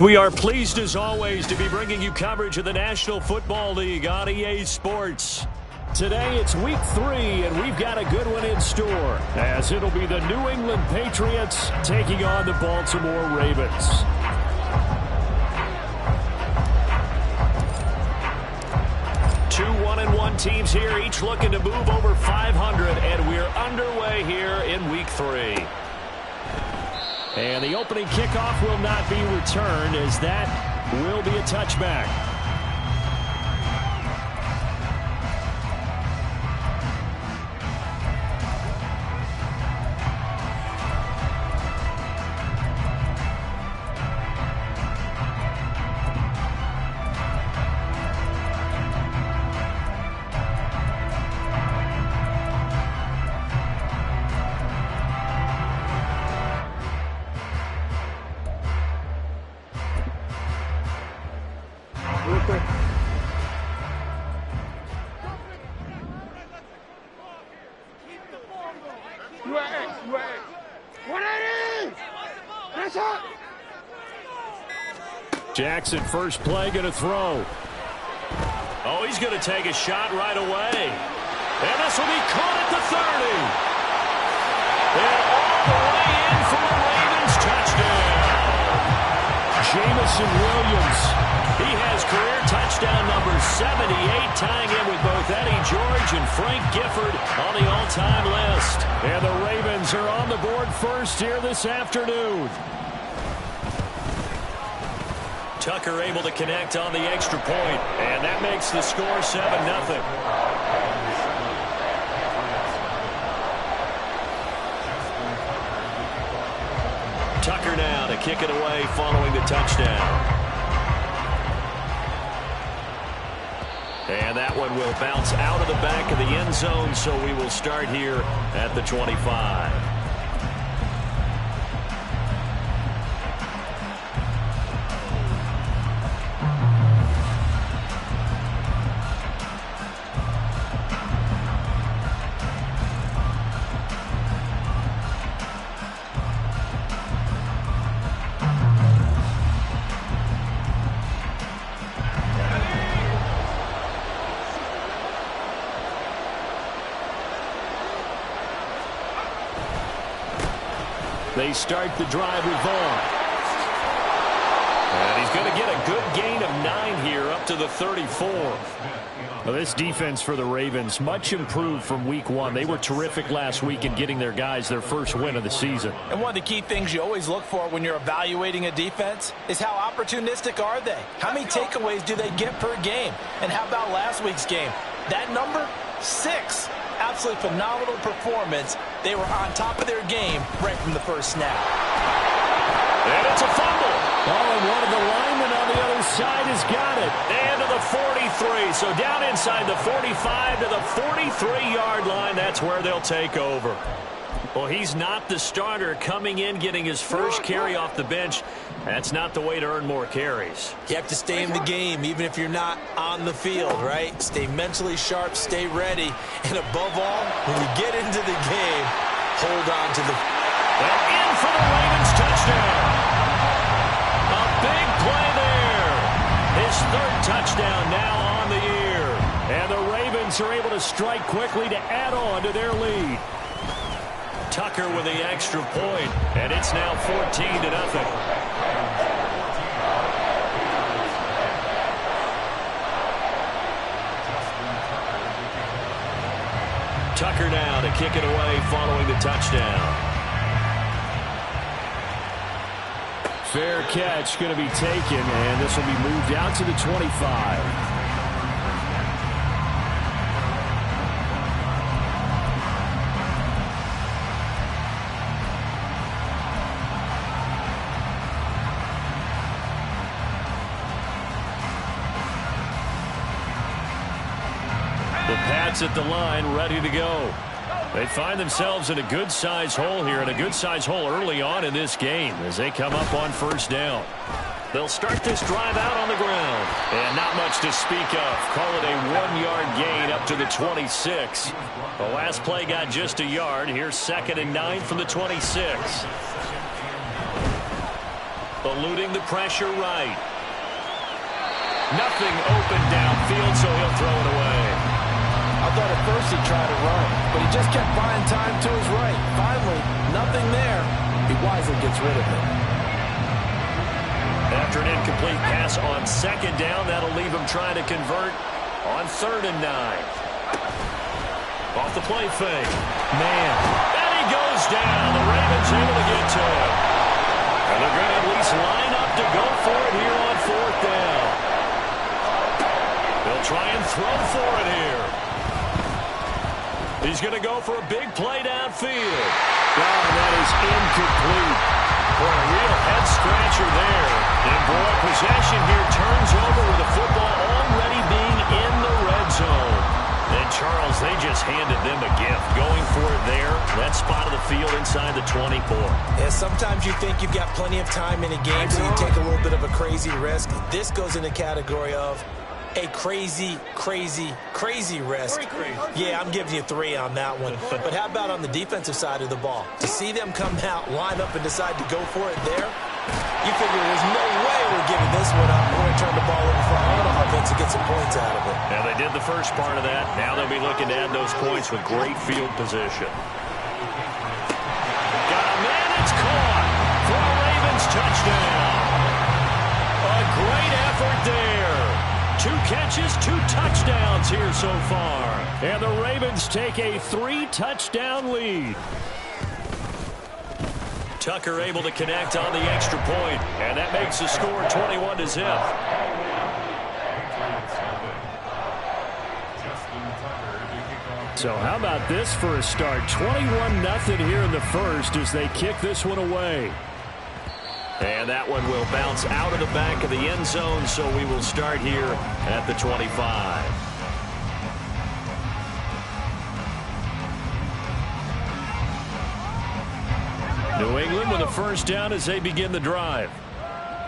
We are pleased as always to be bringing you coverage of the National Football League on EA Sports. Today it's week 3 and we've got a good one in store as it'll be the New England Patriots taking on the Baltimore Ravens. Two 1-1 teams here, each looking to move over 500, and we're underway here in week 3. And the opening kickoff will not be returned as that will be a touchback. Jackson, first play, going to throw. Oh, he's going to take a shot right away. And this will be caught at the 30. And all the way in for the Ravens touchdown. Jamison Williams. He has career touchdown number 78, tying in with both Eddie George and Frank Gifford on the all-time list. And the Ravens are on the board first here this afternoon. Tucker able to connect on the extra point, and that makes the score 7-0. Tucker now to kick it away following the touchdown. And that one will bounce out of the back of the end zone, so we will start here at the 25. They start the drive with Vaughn. And he's going to get a good gain of 9 here up to the 34. Well, this defense for the Ravens, much improved from week 1. They were terrific last week in getting their guys their first win of the season. And one of the key things you always look for when you're evaluating a defense is how opportunistic are they? How many takeaways do they get per game? And how about last week's game? That number, 6. Absolutely phenomenal performance. They were on top of their game right from the first snap. And it's a fumble. Oh, and one of the linemen on the other side has got it. And to the 43. So down inside the 45 to the 43-yard line. That's where they'll take over. Well, he's not the starter coming in, getting his first carry off the bench. That's not the way to earn more carries. You have to stay in the game, even if you're not on the field, right? Stay mentally sharp, stay ready. And above all, when you get into the game, hold on to the... And in for the Ravens touchdown. A big play there. His 3rd touchdown now on the year. And the Ravens are able to strike quickly to add on to their lead. Tucker with the extra point, and it's now 14-0. Tucker now to kick it away following the touchdown. Fair catch going to be taken, and this will be moved out to the 25. The Pats at the line, ready to go. They find themselves in a good-sized hole here, and a good-sized hole early on in this game as they come up on first down. They'll start this drive out on the ground, and not much to speak of. Call it a 1-yard gain up to the 26. The last play got just a yard. Here's 2nd and 9 from the 26. Eluding the pressure right. Nothing open downfield, so he'll throw it away. I thought at first he'd try to run, but he just kept buying time to his right. Finally, nothing there. He wisely gets rid of it. After an incomplete pass on 2nd down, that'll leave him trying to convert on 3rd and 9. Off the play fake. Man. And he goes down. The Ravens able to get to him. And they're going to at least line up to go for it here on 4th down. They'll try and throw for it here. He's going to go for a big play downfield. Oh, that is incomplete. For a real head-scratcher there. And boy, possession here turns over with the football already being in the red zone. And Charles, they just handed them a gift. Going for it there, that spot of the field inside the 24. Yeah, sometimes you think you've got plenty of time in a game, so you take a little bit of a crazy risk. This goes in the category of a crazy, crazy, crazy risk. Yeah, I'm giving you 3 on that one. But how about on the defensive side of the ball? To see them come out, line up, and decide to go for it there, you figure there's no way we're giving this one up. We're going to turn the ball over for our own offense and get some points out of it. Now, they did the first part of that. Now they'll be looking to add those points with great field position. Got a man, it's caught for a Ravens touchdown. A great effort there. 2 catches, 2 touchdowns here so far. And the Ravens take a 3-touchdown lead. Tucker able to connect on the extra point, and that makes the score 21-0. So how about this for a start? 21-0 here in the first as they kick this one away. And that one will bounce out of the back of the end zone, so we will start here at the 25. New England with a first down as they begin the drive.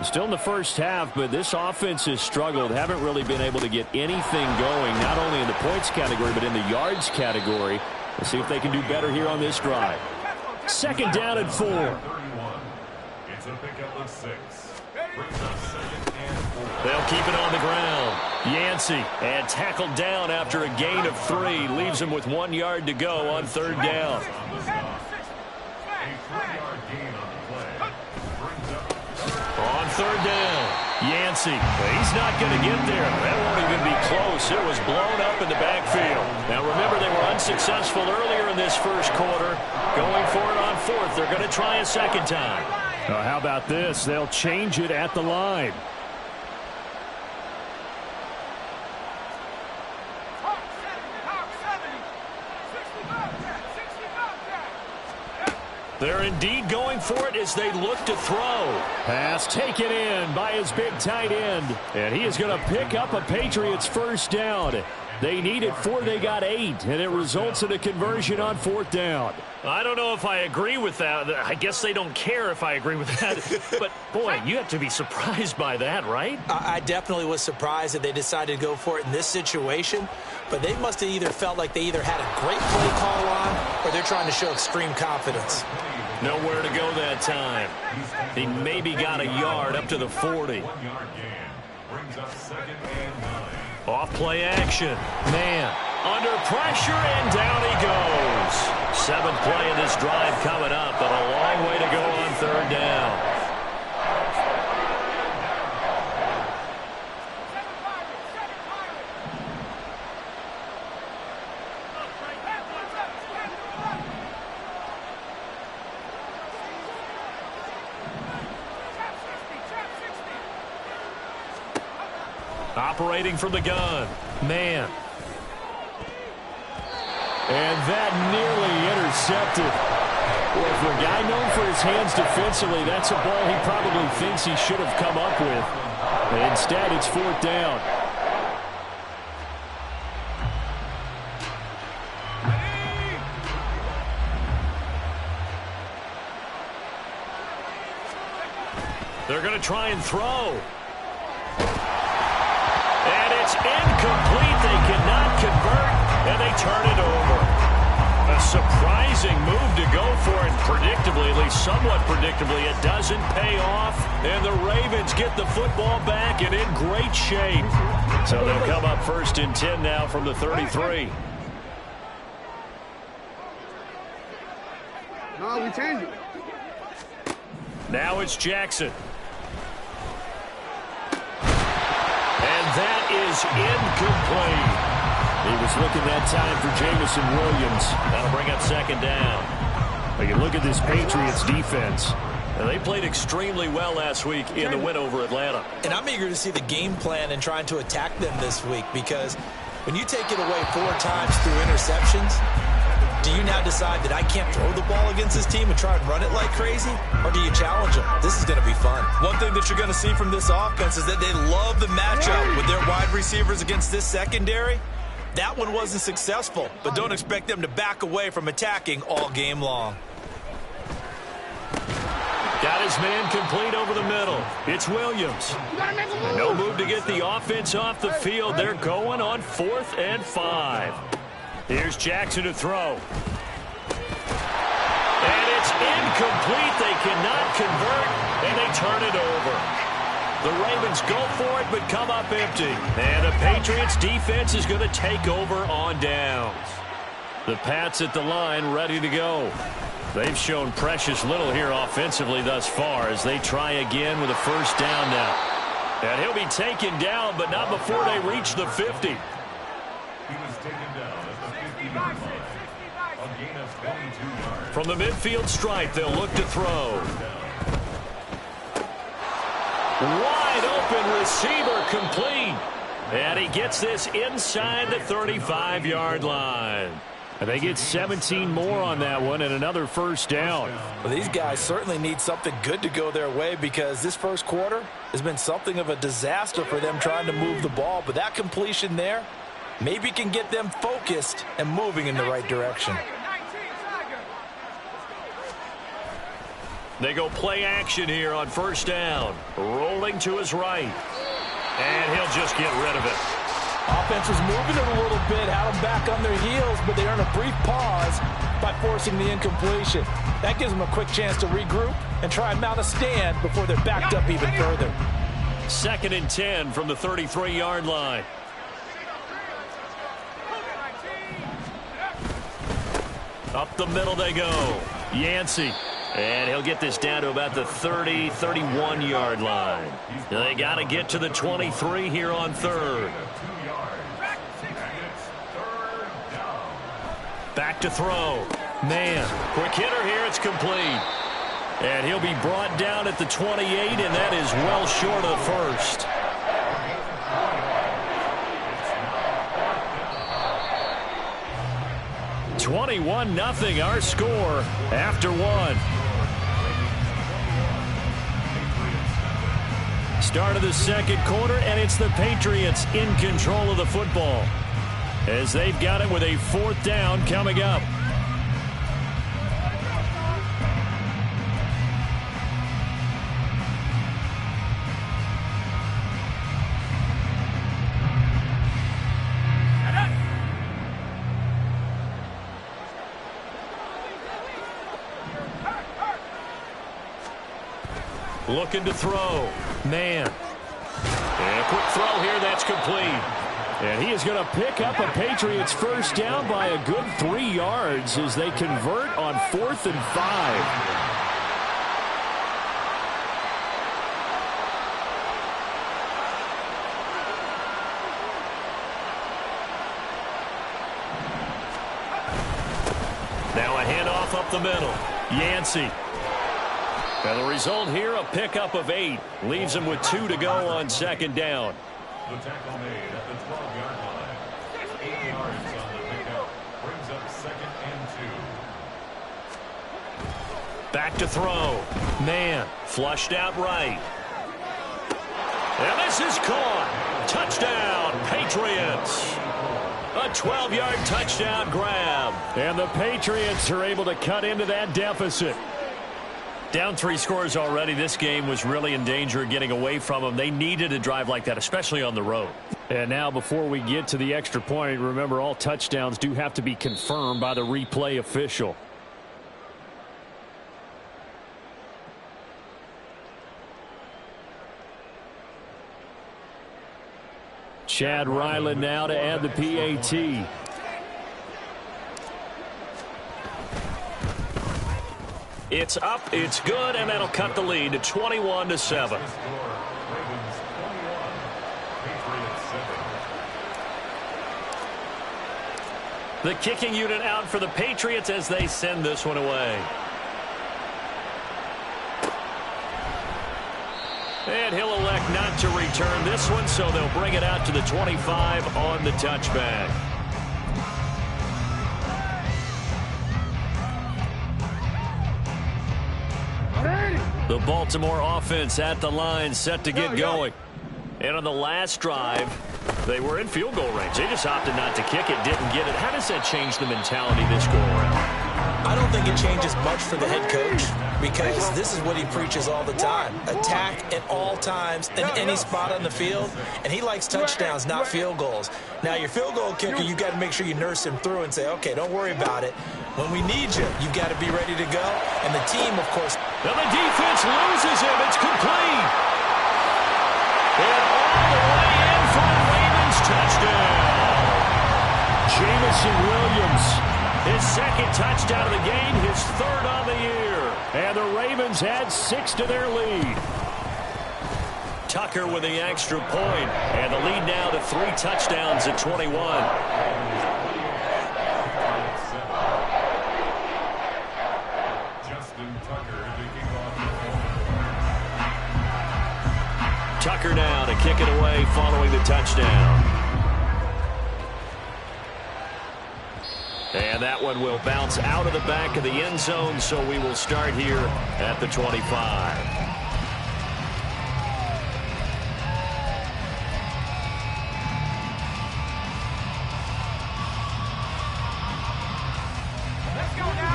Still in the first half, but this offense has struggled. Haven't really been able to get anything going, not only in the points category, but in the yards category. We'll see if they can do better here on this drive. Second down and 4. It's a pickup of 6. They'll keep it on the ground. Yancey and tackled down after a gain of 3. Leaves him with 1 yard to go on third down. On third down, Yancey. He's not going to get there. That won't even be close. It was blown up in the backfield. Now remember, they were unsuccessful earlier in this first quarter. Going for it on fourth. They're going to try a second time. How about this? They'll change it at the line. They're indeed going for it as they look to throw. Pass taken in by his big tight end. And he is going to pick up a Patriots first down. They needed 4, they got 8, and it results in a conversion on fourth down. I don't know if I agree with that. I guess they don't care if I agree with that. But, boy, you have to be surprised by that, right? I definitely was surprised that they decided to go for it in this situation. But they must have either felt like they either had a great play call on or they're trying to show extreme confidence. Nowhere to go that time. He maybe got a yard up to the 40. Off play action. Man, under pressure, and down he goes. 7th play of this drive coming up, but a long way to go on third down. Operating from the gun. Man. And that nearly intercepted. Well, for a guy known for his hands defensively, that's a ball he probably thinks he should have come up with. And instead, it's fourth down. They're going to try and throw. And it's incomplete. They cannot convert, and they turn it over. A surprising move to go for it. Predictably, at least somewhat predictably, it doesn't pay off. And the Ravens get the football back and in great shape. So they'll come up first and 10 now from the 33. No, we changed it. Now it's Jackson. That is incomplete. He was looking that time for Jamison Williams. That'll bring up second down. Well, you look at this Patriots defense. Now, they played extremely well last week in the win over Atlanta. And I'm eager to see the game plan and trying to attack them this week, because when you take it away 4 times through interceptions, do you now decide that I can't throw the ball against this team and try and run it like crazy? Or do you challenge them? This is going to be fun. One thing that you're going to see from this offense is that they love the matchup with their wide receivers against this secondary. That one wasn't successful, but don't expect them to back away from attacking all game long. Got his man complete over the middle. It's Williams. No move to get the offense off the field. They're going on 4th and 5. Here's Jackson to throw. And it's incomplete. They cannot convert, and they turn it over. The Ravens go for it, but come up empty. And the Patriots defense is going to take over on downs. The Pats at the line ready to go. They've shown precious little here offensively thus far as they try again with a first down now. And he'll be taken down, but not before they reach the 50. He was taken down at the 50-yard line. A gain of 22 yards. From the midfield stripe, they'll look to throw. Wide open receiver complete. And he gets this inside the 35-yard line. And they get 17 more on that one and another first down. Well, these guys certainly need something good to go their way, because this first quarter has been something of a disaster for them trying to move the ball. But that completion there maybe can get them focused and moving in the right direction. They go play action here on first down. Rolling to his right. And he'll just get rid of it. Offense was moving it a little bit, had them back on their heels, but they earned a brief pause by forcing the incompletion. That gives them a quick chance to regroup and try and mount a stand before they're backed up even further. 2nd and 10 from the 33-yard line. Up the middle they go. Yancey. And he'll get this down to about the 30, 31-yard line. They got to get to the 23 here on 3rd. Back to throw. Man, quick hitter here. It's complete. And he'll be brought down at the 28, and that is well short of first. (21-0) our score after one. Start of the 2nd quarter, and it's the Patriots in control of the football as they've got it with a 4th down coming up. Looking to throw. Man. And a quick throw here. That's complete. And he is going to pick up a Patriots first down by a good 3 yards as they convert on 4th and 5. Now a handoff up the middle. Yancey. And the result here, a pickup of 8. Leaves him with 2 to go on 2nd down. The tackle made at the 12-yard line. 8 yards on the pickup. Brings up 2nd and 2. Back to throw. Man, flushed out right. And this is caught. Touchdown, Patriots. A 12-yard touchdown grab. And the Patriots are able to cut into that deficit. Down 3 scores already. This game was really in danger of getting away from them. They needed a drive like that, especially on the road. And now before we get to the extra point, remember all touchdowns do have to be confirmed by the replay official. Chad Ryland now to add the PAT. It's up, it's good, and that'll cut the lead to 21-7. The kicking unit out for the Patriots as they send this one away. And he'll elect not to return this one, so they'll bring it out to the 25 on the touchback. The Baltimore offense at the line, set to get going. And on the last drive, they were in field goal range. They just opted not to kick it, didn't get it. How does that change the mentality this go around? I don't think it changes much for the head coach because this is what he preaches all the time. Attack at all times in any spot on the field, and he likes touchdowns, not field goals. Now, your field goal kicker, you got to make sure you nurse him through and say, okay, don't worry about it. When we need you, you've got to be ready to go. And the team, of course. And the defense loses him. It's complete. And all the way in for the Ravens touchdown. Jamison Williams. His 2nd touchdown of the game, his 3rd on the year. And the Ravens add 6 to their lead. Tucker with the extra point. And the lead now to 3 touchdowns at 21. Tucker now to kick it away following the touchdown. And that one will bounce out of the back of the end zone, so we will start here at the 25.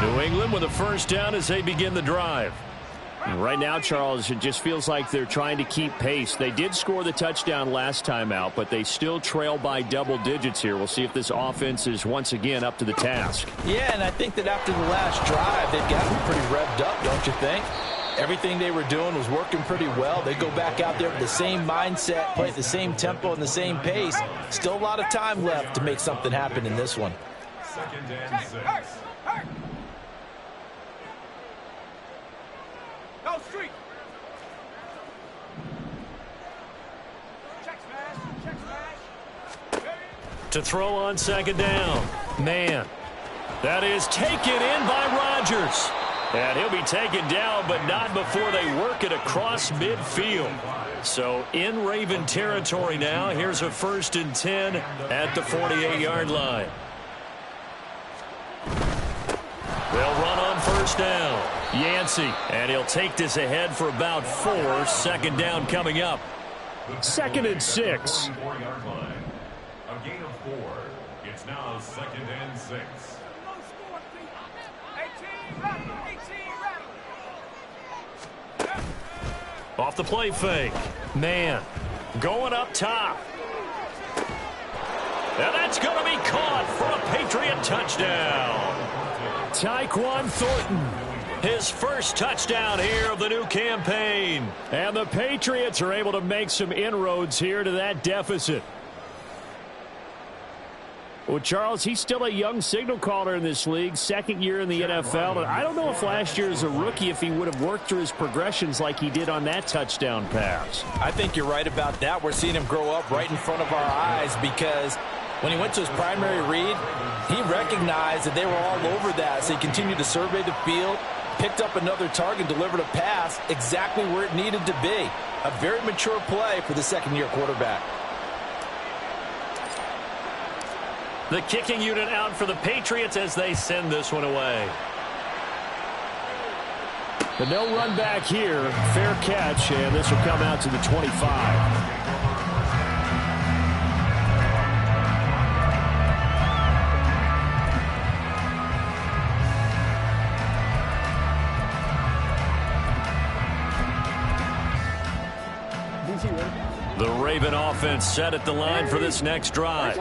New England with a first down as they begin the drive. Right now, Charles, it just feels like they're trying to keep pace. They did score the touchdown last time out, but they still trail by double digits here. We'll see if this offense is once again up to the task. Yeah, and I think that after the last drive, they've gotten pretty revved up, don't you think? Everything they were doing was working pretty well. They go back out there with the same mindset, play at the same tempo and the same pace. Still a lot of time left to make something happen in this one. 2nd and 6. Go street. Check smash. To throw on 2nd down. Man, that is taken in by Rodgers. And he'll be taken down, but not before they work it across midfield. So in Raven territory now. Here's a 1st and 10 at the 48-yard line. They'll run on 1st down. Yancey, and he'll take this ahead for about 4. 2nd down coming up. 2nd and 6. 44-yard line. A gain of 4. It's now 2nd and 6. Off the play fake. Man, going up top. And that's going to be caught for a Patriot touchdown. Tyquan Thornton. His first touchdown here of the new campaign. And the Patriots are able to make some inroads here to that deficit. Well, Charles, he's still a young signal caller in this league, 2nd year in the NFL. And I don't know if last year as a rookie if he would have worked through his progressions like he did on that touchdown pass. I think you're right about that. We're seeing him grow up right in front of our eyes because when he went to his primary read, he recognized that they were all over that. So he continued to survey the field, picked up another target, delivered a pass exactly where it needed to be. A very mature play for the 2nd-year quarterback. The kicking unit out for the Patriots as they send this one away. But no run back here. Fair catch, and this will come out to the 25. The Raven offense set at the line for this next drive.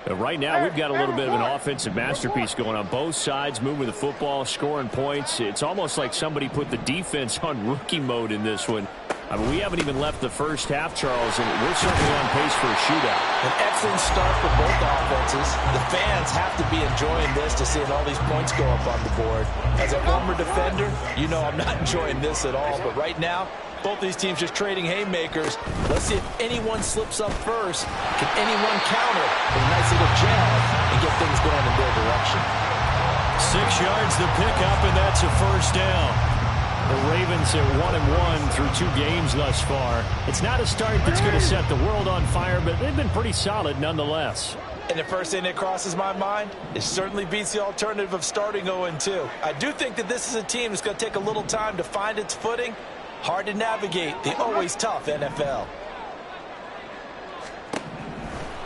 Right now, we've got a little bit of an offensive masterpiece going on both sides, moving the football, scoring points. It's almost like somebody put the defense on rookie mode in this one. I mean, we haven't even left the first half, Charles, and we're certainly on pace for a shootout. An excellent start for both offenses. The fans have to be enjoying this to seeing all these points go up on the board. As a former defender, you know I'm not enjoying this at all. But right now, both these teams just trading haymakers. Let's see if anyone slips up first. Can anyone counter with a nice little jab and get things going in their direction? 6 yards to pick up, and that's a 1st down. The Ravens are 1-1 through 2 games thus far. It's not a start that's going to set the world on fire, but they've been pretty solid nonetheless. And the first thing that crosses my mind, it certainly beats the alternative of starting 0-2. I do think that this is a team that's going to take a little time to find its footing. Hard to navigate the always tough NFL.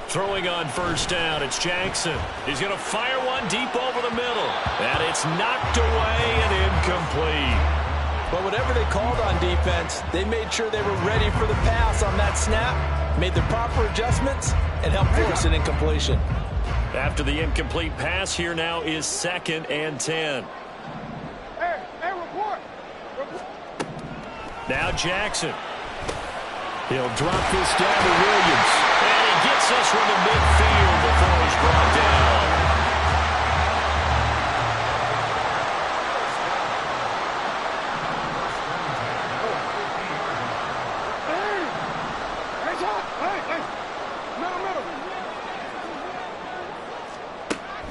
Throwing on 1st down, it's Jackson. He's going to fire one deep over the middle. And it's knocked away and incomplete. But whatever they called on defense, they made sure they were ready for the pass on that snap, made the proper adjustments, and helped force an incompletion. After the incomplete pass, here now is 2nd and 10. Hey, report. Now Jackson. He'll drop this down to Williams. And he gets this one to midfield before he's brought down.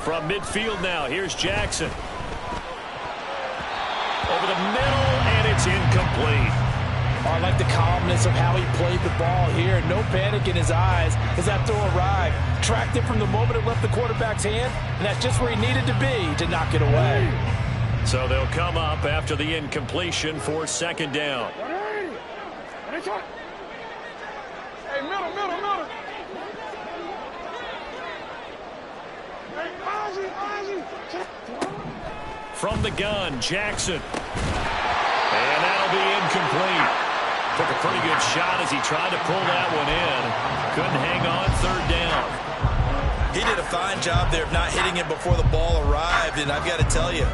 From midfield now, here's Jackson. Over the middle, and it's incomplete. Oh, I like the calmness of how he played the ball here. No panic in his eyes as that throw arrived. Tracked it from the moment it left the quarterback's hand, and that's just where he needed to be to knock it away. So they'll come up after the incompletion for 2nd down. Hey, middle. From the gun, Jackson. And that'll be incomplete. Took a pretty good shot as he tried to pull that one in. Couldn't hang on, third down. He did a fine job there of not hitting it before the ball arrived, and I've got to tell you,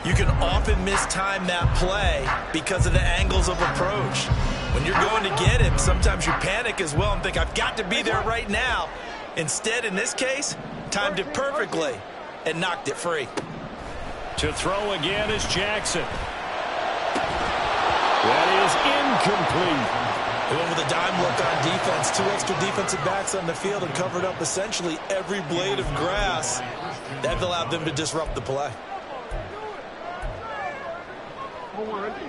you can often mistime that play because of the angles of approach. When you're going to get him, sometimes you panic as well and think, I've got to be there right now. Instead, in this case, timed it perfectly and knocked it free. To throw again is Jackson. That is incomplete. They went with a dime look on defense. 2 extra defensive backs on the field and covered up essentially every blade of grass. That allowed them to disrupt the play.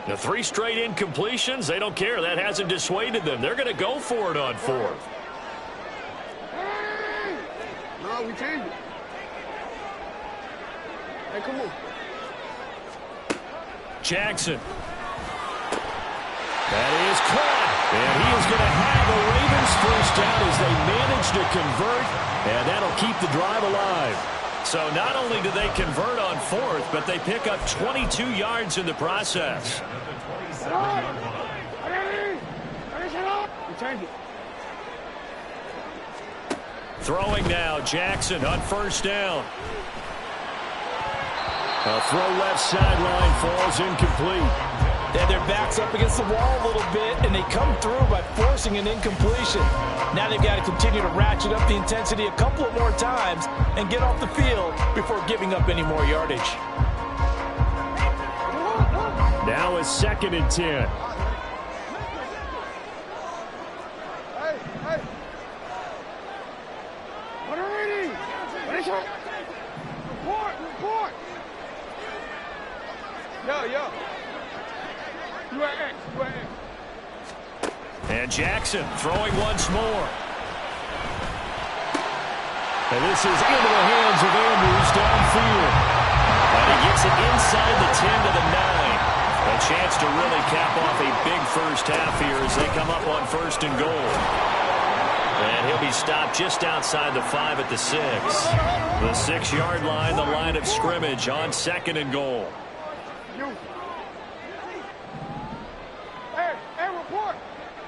The 3 straight incompletions, they don't care. That hasn't dissuaded them. They're going to go for it on 4th. No, we changed it. Hey, come on. Jackson. That is caught. And he is going to have a Ravens first down as they manage to convert. And that'll keep the drive alive. So not only do they convert on 4th, but they pick up 22 yards in the process. We changed it. Throwing now, Jackson on first down. A throw left sideline falls incomplete. They had their backs up against the wall a little bit, and they come through by forcing an incompletion. Now they've got to continue to ratchet up the intensity a couple of more times and get off the field before giving up any more yardage. Now it's 2nd and 10. Hey, hey. What are we reading? What is it? Report. Yo. You at X. And Jackson throwing once more. And this is into the hands of Andrews downfield. And he gets it inside the 10 to the 9. A chance to really cap off a big first half here as they come up on 1st and goal. And he'll be stopped just outside the 5 at the 6. The 6-yard line, the line of scrimmage on 2nd and goal.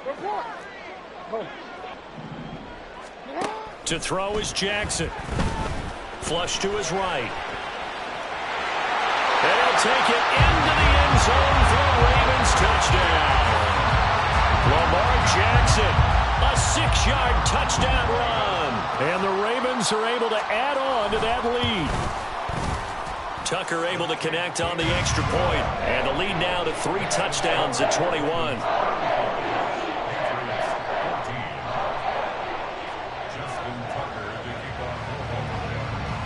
Report. Go. To throw is Jackson. Flush to his right. And he'll take it into the end zone for a Ravens touchdown. Lamar Jackson, a 6-yard touchdown run. And the Ravens are able to add on to that lead. Tucker able to connect on the extra point. And the lead now to 3 touchdowns at 21.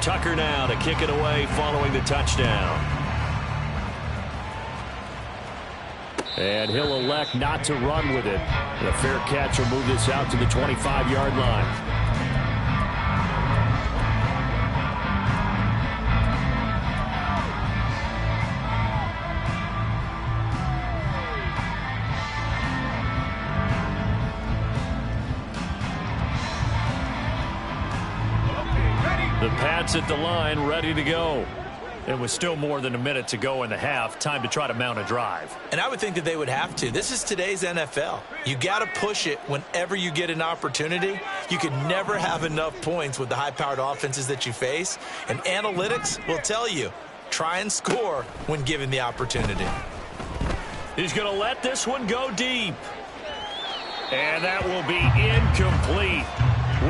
Tucker now to kick it away following the touchdown. And he'll elect not to run with it. And a fair catch will move this out to the 25-yard line. The Pats at the line, ready to go. It was still more than a minute to go in the half. Time to try to mount a drive. And I would think that they would have to. This is today's NFL. You got to push it whenever you get an opportunity. You can never have enough points with the high-powered offenses that you face. And analytics will tell you, try and score when given the opportunity. He's going to let this one go deep. And that will be incomplete.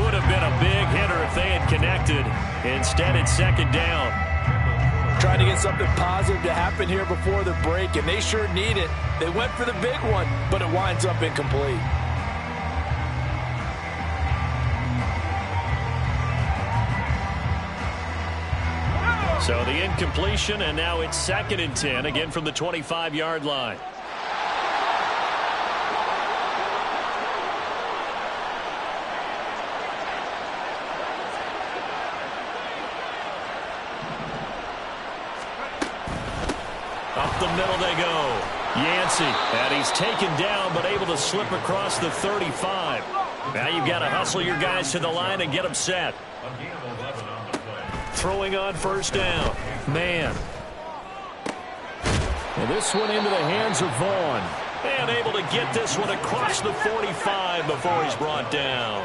Would have been a big hitter if they had connected. Instead, it's 2nd down. Trying to get something positive to happen here before the break, and they sure need it. They went for the big one, but it winds up incomplete. So the incompletion, and now it's 2nd and 10, again from the 25-yard line. Up the middle they go. Yancey, and he's taken down but able to slip across the 35. Now you've got to hustle your guys to the line and get them set. Throwing on 1st down. Man. And this one into the hands of Vaughn. And able to get this one across the 45 before he's brought down.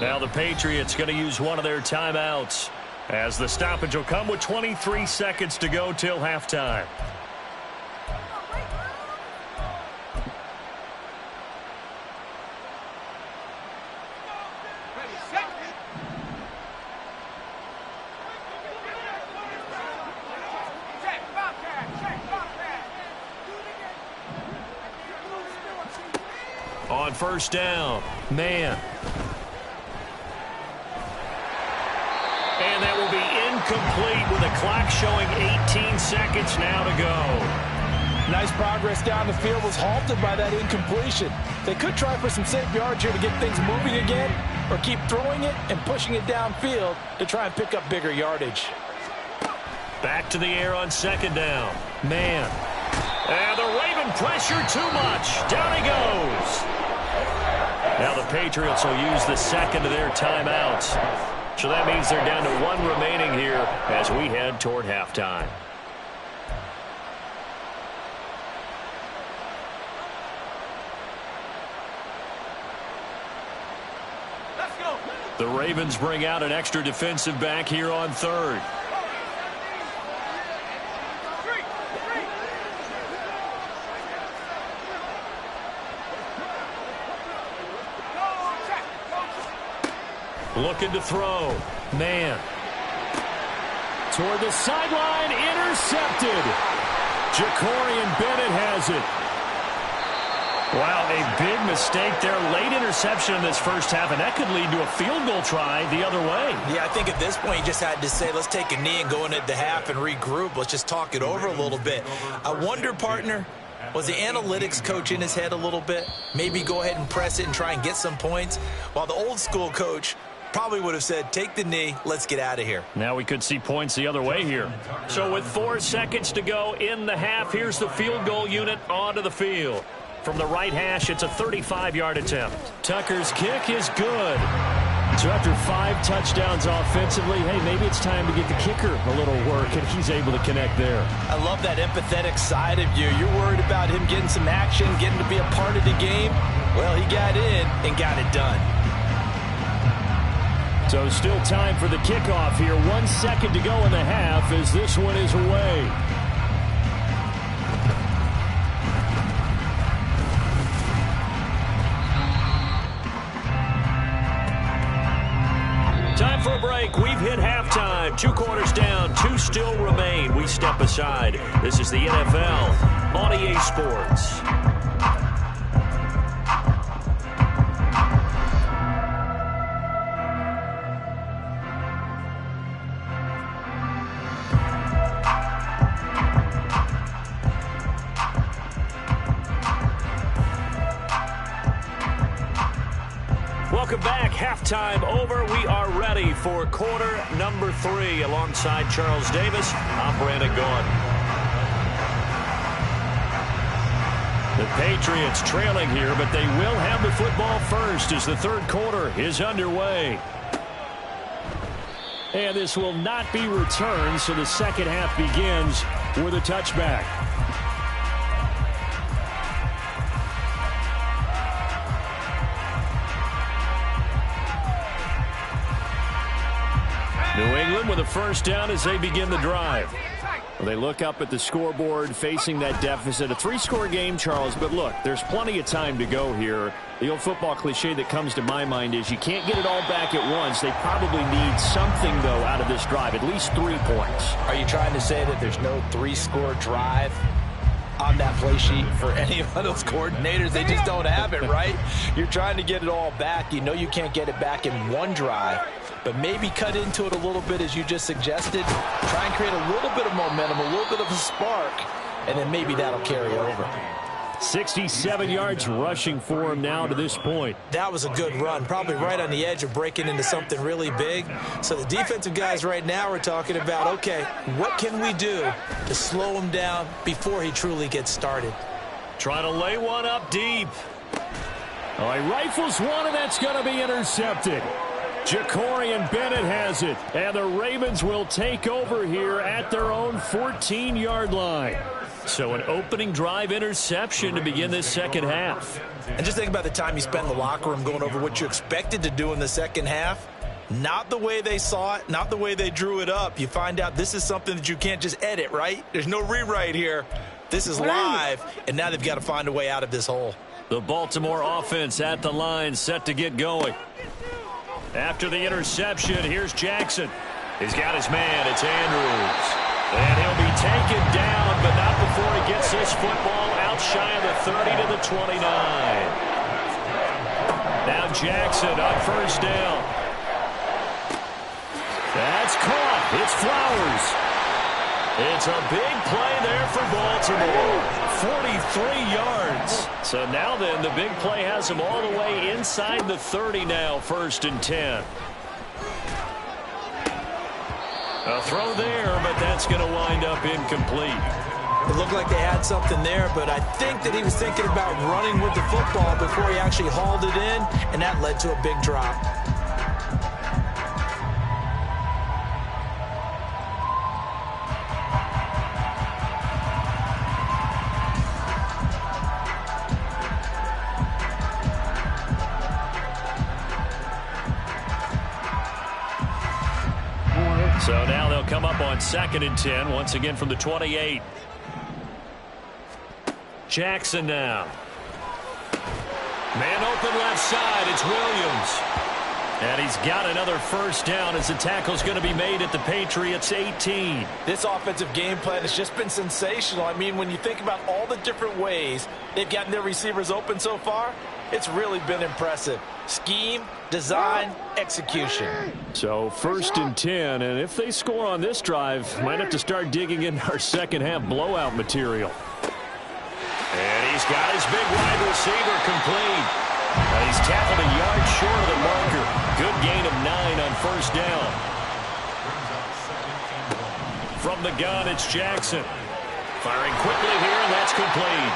Now the Patriots going to use one of their timeouts, as the stoppage will come with 23 seconds to go till halftime. On first down, man. And that will be incomplete with the clock showing 18 seconds now to go. Nice progress down the field, was halted by that incompletion. They could try for some safe yards here to get things moving again, or keep throwing it and pushing it downfield to try and pick up bigger yardage. Back to the air on second down. Man. And the Raven pressure too much. Down he goes. Now the Patriots will use the second of their timeouts. So that means they're down to one remaining here as we head toward halftime. Let's go. The Ravens bring out an extra defensive back here on third. Looking to throw. Man. Toward the sideline, intercepted. Jacorian Bennett has it. Wow, a big mistake there. Late interception in this first half, and that could lead to a field goal try the other way. Yeah, I think at this point you just had to say, let's take a knee and go into the half and regroup. Let's just talk it over a little bit. I wonder, partner, was the analytics coach in his head a little bit? Maybe go ahead and press it and try and get some points, while the old school coach probably would have said, take the knee, let's get out of here. Now we could see points the other way here. So with 4 seconds to go in the half, here's the field goal unit onto the field. From the right hash, it's a 35-yard attempt. Tucker's kick is good. So after 5 touchdowns offensively, hey, maybe it's time to get the kicker a little work, and he's able to connect there. I love that empathetic side of you. You're worried about him getting some action, getting to be a part of the game. Well, he got in and got it done. So still time for the kickoff here. 1 second to go in the half as this one is away. Time for a break. We've hit halftime. 2 quarters down. 2 still remain. We step aside. This is the NFL on EA Sports. Welcome back. Halftime over. We are ready for quarter number 3. Alongside Charles Davis, I'm Brandon Gaudin. The Patriots trailing here, but they will have the football first as the third quarter is underway. And this will not be returned, so the second half begins with a touchback. New England with a first down as they begin the drive. Well, they look up at the scoreboard facing that deficit. A 3-score game, Charles, but look, there's plenty of time to go here. The old football cliche that comes to my mind is you can't get it all back at once. They probably need something, though, out of this drive, at least 3 points. Are you trying to say that there's no 3-score drive on that play sheet for any of those coordinators? They just don't have it, right? You're trying to get it all back. You know you can't get it back in one drive, but maybe cut into it a little bit as you just suggested. Try and create a little bit of momentum, a little bit of a spark, and then maybe that'll carry over. 67 yards rushing for him now to this point. That was a good run, probably right on the edge of breaking into something really big. So the defensive guys right now are talking about, okay, what can we do to slow him down before he truly gets started? Trying to lay one up deep. Oh, he rifles one, and that's going to be intercepted. Jacorian Bennett has it, and the Ravens will take over here at their own 14-yard line. So an opening drive interception to begin this second half. And just think about the time you spent in the locker room going over what you expected to do in the second half. Not the way they saw it, not the way they drew it up. You find out this is something that you can't just edit, right? There's no rewrite here. This is live, and now they've got to find a way out of this hole. The Baltimore offense at the line, set to get going. After the interception, here's Jackson. He's got his man. It's Andrews. And he'll be taken down, but not before he gets this football out shy of the 30 to the 29. Now Jackson on first down. That's caught. It's Flowers. It's a big play there for Baltimore. 43 yards. So now then, the big play has him all the way inside the 30 now, 1st and 10. A throw there, but that's going to wind up incomplete. It looked like they had something there, but I think that he was thinking about running with the football before he actually hauled it in, and that led to a big drop. So now they'll come up on 2nd and 10, once again from the 28. Jackson now. Man open left side, it's Williams. And he's got another first down as the tackle's going to be made at the Patriots 18. This offensive game plan has just been sensational. I mean, when you think about all the different ways they've gotten their receivers open so far, it's really been impressive. Scheme, design, execution. So 1st and 10, and if they score on this drive, might have to start digging in our second half blowout material. And he's got his big wide receiver complete. He's tackled a yard short of the marker. Good gain of 9 on first down. From the gun, it's Jackson. Firing quickly here, and that's complete.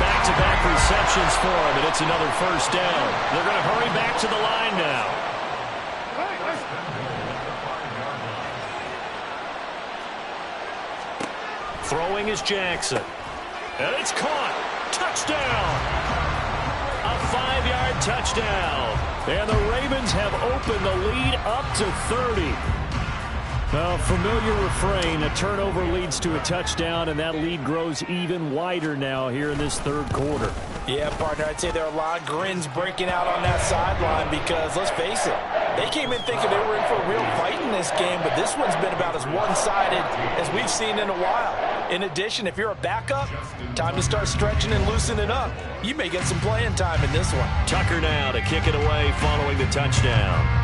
Back-to-back receptions for him, and it's another first down. They're going to hurry back to the line now. Throwing is Jackson. And it's caught. Touchdown. A 5-yard touchdown. And the Ravens have opened the lead up to 30. A familiar refrain, a turnover leads to a touchdown, and that lead grows even wider now here in this 3rd quarter. Yeah, partner, I'd say there are a lot of grins breaking out on that sideline because, let's face it, they came in thinking they were in for a real fight in this game, but this one's been about as one-sided as we've seen in a while. In addition, if you're a backup, time to start stretching and loosening up. You may get some playing time in this one. Tucker now to kick it away following the touchdown.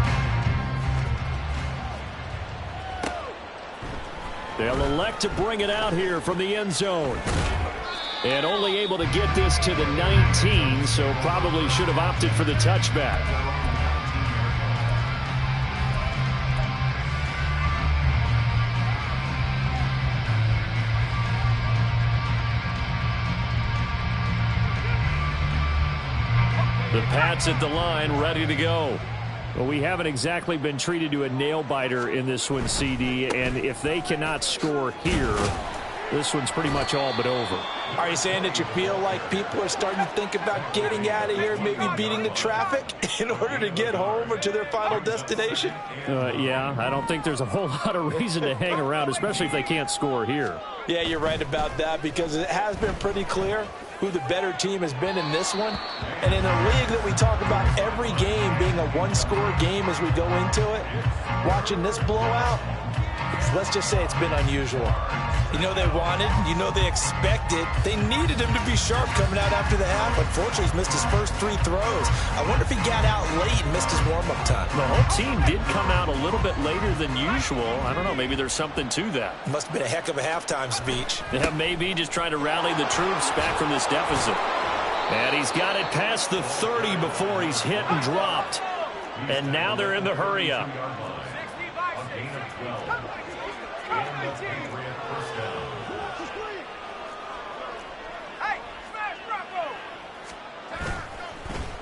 They'll elect to bring it out here from the end zone. And only able to get this to the 19, so probably should have opted for the touchback. The Pats at the line, ready to go. Well, we haven't exactly been treated to a nail-biter in this one, CD, and if they cannot score here, this one's pretty much all but over. Are you saying that you feel like people are starting to think about getting out of here, maybe beating the traffic in order to get home or to their final destination? Yeah, I don't think there's a whole lot of reason to hang around, especially if they can't score here. Yeah, you're right about that because it has been pretty clear who the better team has been in this one. And in a league that we talk about every game being a one-score game as we go into it, watching this blowout, let's just say it's been unusual. You know they wanted, you know they expected. They needed him to be sharp coming out after the half. Unfortunately, he's missed his first 3 throws. I wonder if he got out late and missed his warm-up time. The whole team did come out a little bit later than usual. I don't know, maybe there's something to that. Must have been a heck of a halftime speech. Yeah, maybe just trying to rally the troops back from this deficit. And he's got it past the 30 before he's hit and dropped. And now they're in the hurry-up.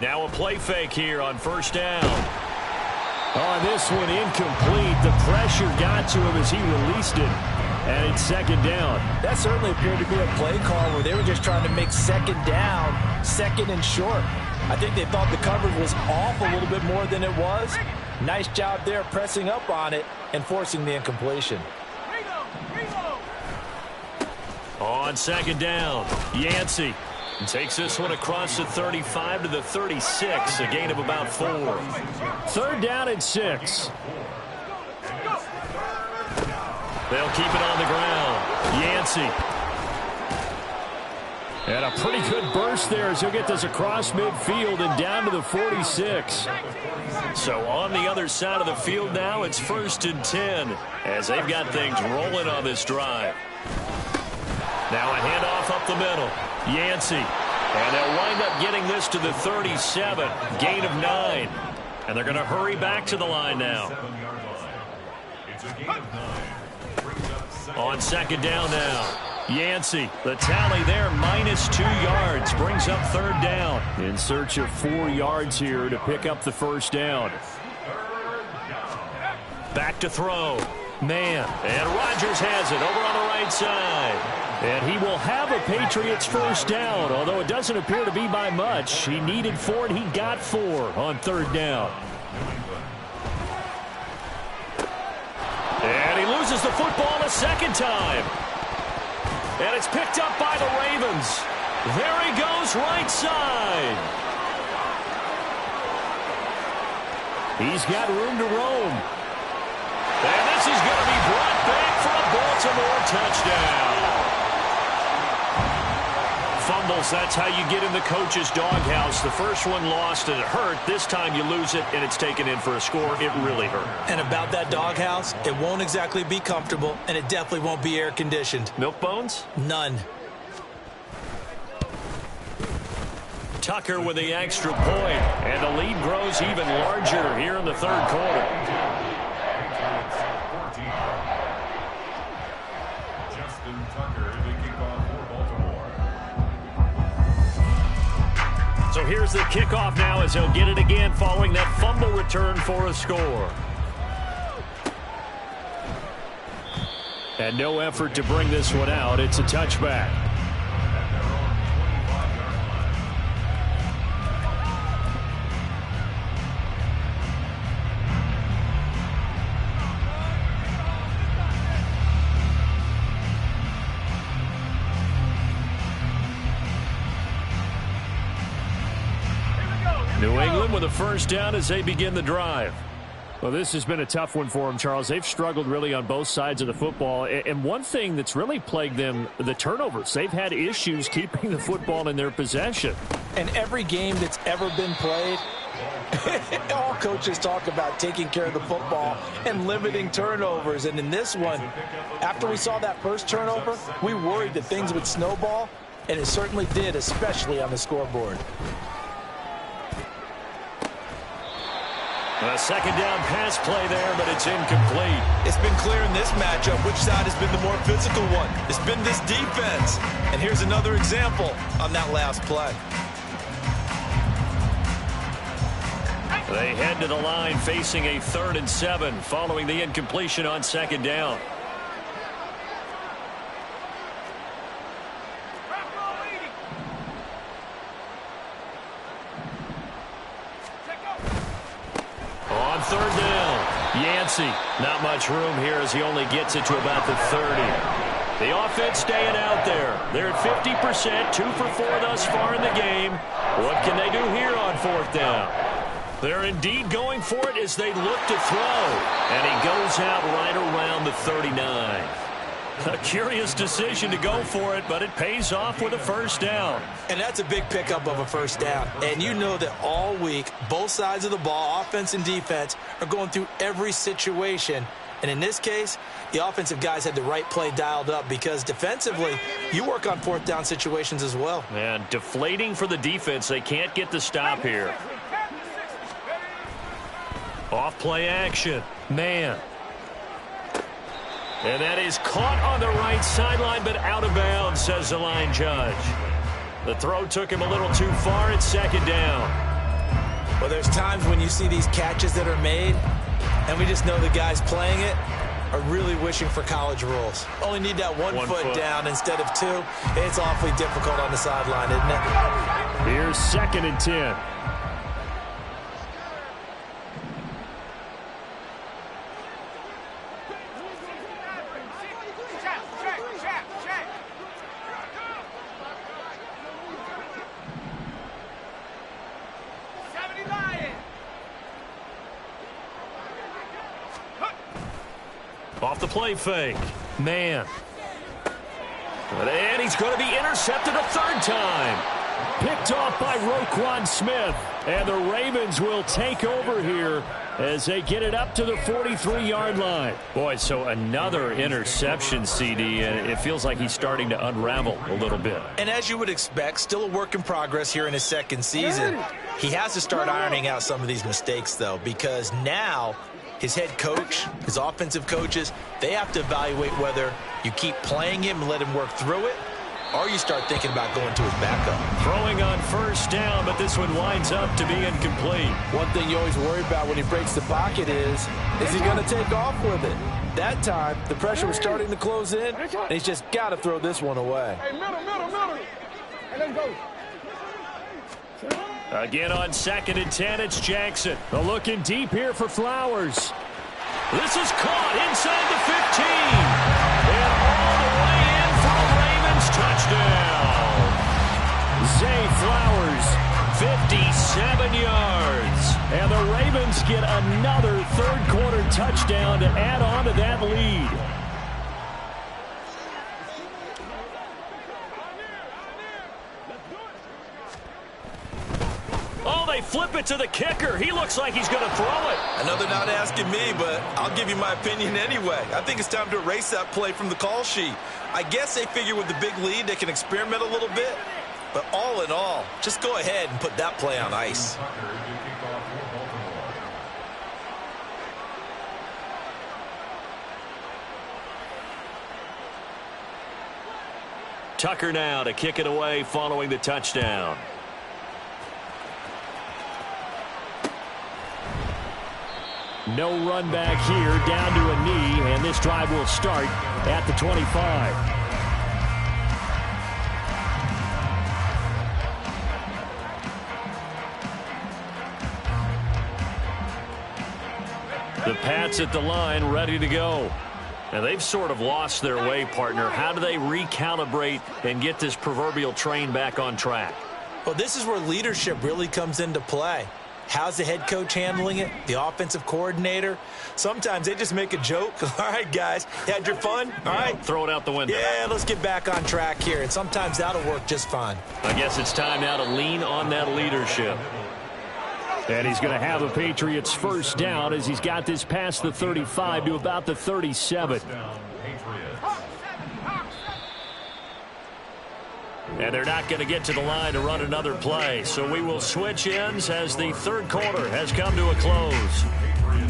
Now a play fake here on first down. Oh, this one incomplete. The pressure got to him as he released it. And it's second down. That certainly appeared to be a play call where they were just trying to make second down, second and short. I think they thought the coverage was off a little bit more than it was. Nice job there pressing up on it and forcing the incompletion. On second down, Yancey takes this one across the 35 to the 36, a gain of about 4. Third down and 6. They'll keep it on the ground. Yancey. And a pretty good burst there as he'll get this across midfield and down to the 46. So on the other side of the field now, it's 1st and 10 as they've got things rolling on this drive. Now a handoff up the middle. Yancey. And they'll wind up getting this to the 37. Gain of 9. And they're going to hurry back to the line now. On second down now. Yancey, the tally there, -2 yards. Brings up third down. In search of 4 yards here to pick up the first down. Back to throw. Man. And Rodgers has it over on the right side. And he will have a Patriots first down, although it doesn't appear to be by much. He needed 4, and he got 4 on third down. And he loses the football the second time. And it's picked up by the Ravens. There he goes, right side. He's got room to roam. And this is going to be brought back for a Baltimore touchdown. Fumbles, that's how you get in the coach's doghouse. The first one lost and it hurt. This time you lose it and it's taken in for a score. It really hurt. And about that doghouse, it won't exactly be comfortable, and it definitely won't be air-conditioned. Milk bones? None. Tucker with the extra point. And the lead grows even larger here in the third quarter. So here's the kickoff now as he'll get it again following that fumble return for a score. And no effort to bring this one out. It's a touchback. New England with a first down as they begin the drive. Well, this has been a tough one for them, Charles. They've struggled really on both sides of the football. And one thing that's really plagued them, the turnovers. They've had issues keeping the football in their possession. And every game that's ever been played, all coaches talk about taking care of the football and limiting turnovers. And in this one, after we saw that first turnover, we worried that things would snowball, and it certainly did, especially on the scoreboard. A second down pass play there, but it's incomplete. It's been clear in this matchup which side has been the more physical one. It's been this defense. And here's another example on that last play. They head to the line facing a 3rd and 7 following the incompletion on second down. On third down, Yancey. Not much room here as he only gets it to about the 30. The offense staying out there. They're at 50%, 2 for 4 thus far in the game. What can they do here on fourth down? They're indeed going for it as they look to throw. And he goes out right around the 39. A curious decision to go for it, but it pays off with a first down. And that's a big pickup of a first down. And you know that all week, both sides of the ball, offense and defense, are going through every situation. And in this case, the offensive guys had the right play dialed up because defensively, you work on fourth down situations as well. And deflating for the defense. They can't get the stop here. Off play action. Man. And that is caught on the right sideline, but out of bounds, says the line judge. The throw took him a little too far. It's second down. Well, There's times when you see these catches that are made, and we just know the guys playing it are really wishing for college rules. Only need that one foot down instead of two. It's awfully difficult on the sideline, isn't it? Here's 2nd and 10. Off the play fake. Man. And he's going to be intercepted a 3rd time. Picked off by Roquan Smith. And the Ravens will take over here as they get it up to the 43-yard line. Boy, so another interception, CD, and it feels like he's starting to unravel a little bit. And as you would expect, still a work in progress here in his 2nd season. He has to start ironing out some of these mistakes, though, because now his head coach, his offensive coaches, they have to evaluate whether you keep playing him and let him work through it, or you start thinking about going to his backup. Throwing on 1st down, but this one winds up to be incomplete. One thing you always worry about when he breaks the pocket is he going to take off with it? That time, the pressure was starting to close in, and he's just got to throw this one away. Hey, middle. Hey, let's go. Again on 2nd and 10, it's Jackson. Looking deep here for Flowers. This is caught inside the 15. And all the way in for the Ravens touchdown. Zay Flowers, 57 yards. And the Ravens get another 3rd quarter touchdown to add on to that lead. Oh, they flip it to the kicker. He looks like he's going to throw it. I know they're not asking me, but I'll give you my opinion anyway. I think it's time to erase that play from the call sheet. I guess they figure with the big lead they can experiment a little bit. But all in all, just go ahead and put that play on ice. Tucker now to kick it away following the touchdown. No run back here, down to a knee, and this drive will start at the 25. The Pats at the line, ready to go. And they've sort of lost their way, partner. How do they recalibrate and get this proverbial train back on track? Well, this is where leadership really comes into play. How's the head coach handling it? The offensive coordinator? Sometimes they just make a joke. All right, guys, had your fun? All right. Throw it out the window. Yeah, let's get back on track here. And sometimes that'll work just fine. I guess it's time now to lean on that leadership. And he's going to have a Patriots 1st down as he's got this past the 35 to about the 37. And they're not going to get to the line to run another play. So we will switch ends as the 3rd quarter has come to a close.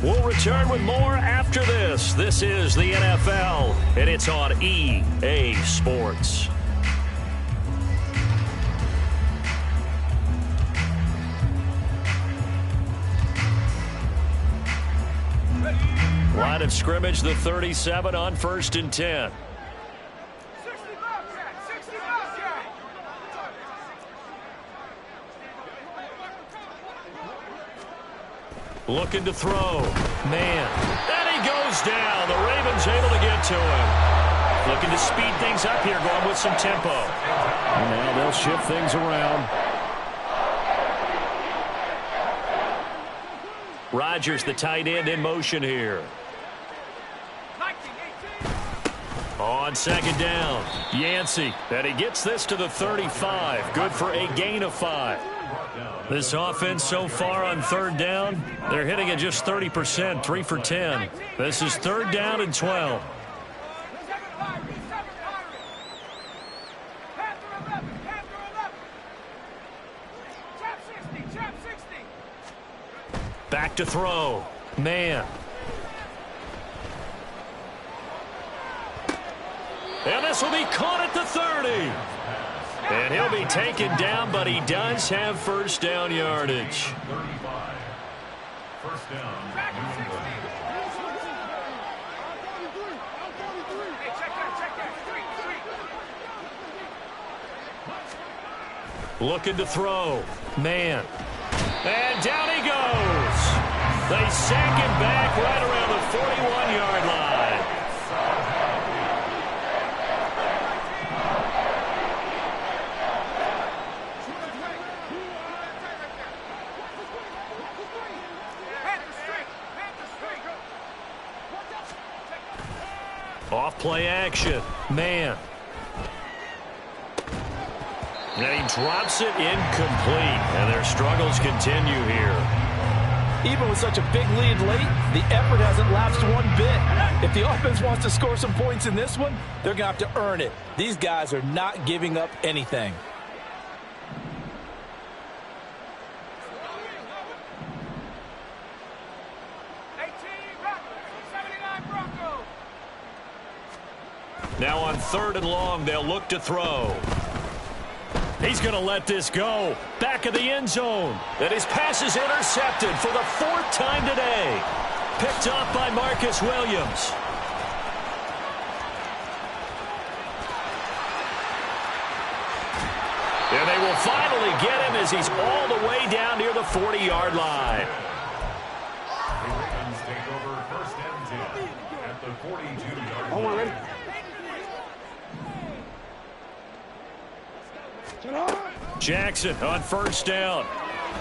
We'll return with more after this. This is the NFL, and it's on EA Sports. Line of scrimmage, the 37 on 1st and 10. Looking to throw. Man. And he goes down. The Ravens able to get to him. Looking to speed things up here, going with some tempo. Now they'll shift things around. Rodgers, the tight end, in motion here. On 2nd down, Yancey. And he gets this to the 35. Good for a gain of 5. This offense so far on 3rd down, they're hitting at just 30%, 3 for 10. This is 3rd down and 12. Back to throw. Man. And this will be caught at the 30. And he'll be taken down, but he does have 1st down yardage. First down, New England. Hey, check that. Street. Looking to throw. Man. And down he goes. They sack him back right around the 41-yard line. Off play action. Man. And he drops it incomplete. And their struggles continue here. Even with such a big lead late, the effort hasn't lapsed one bit. If the offense wants to score some points in this one, they're going to have to earn it. These guys are not giving up anything. Now on 3rd and long, they'll look to throw. He's going to let this go. Back of the end zone. And his pass is intercepted for the 4th time today. Picked off by Marcus Williams. And they will finally get him as he's all the way down near the 40-yard line. The Ravens take over 1st and 10 at the 42-yard line. Ready? Jackson on 1st down.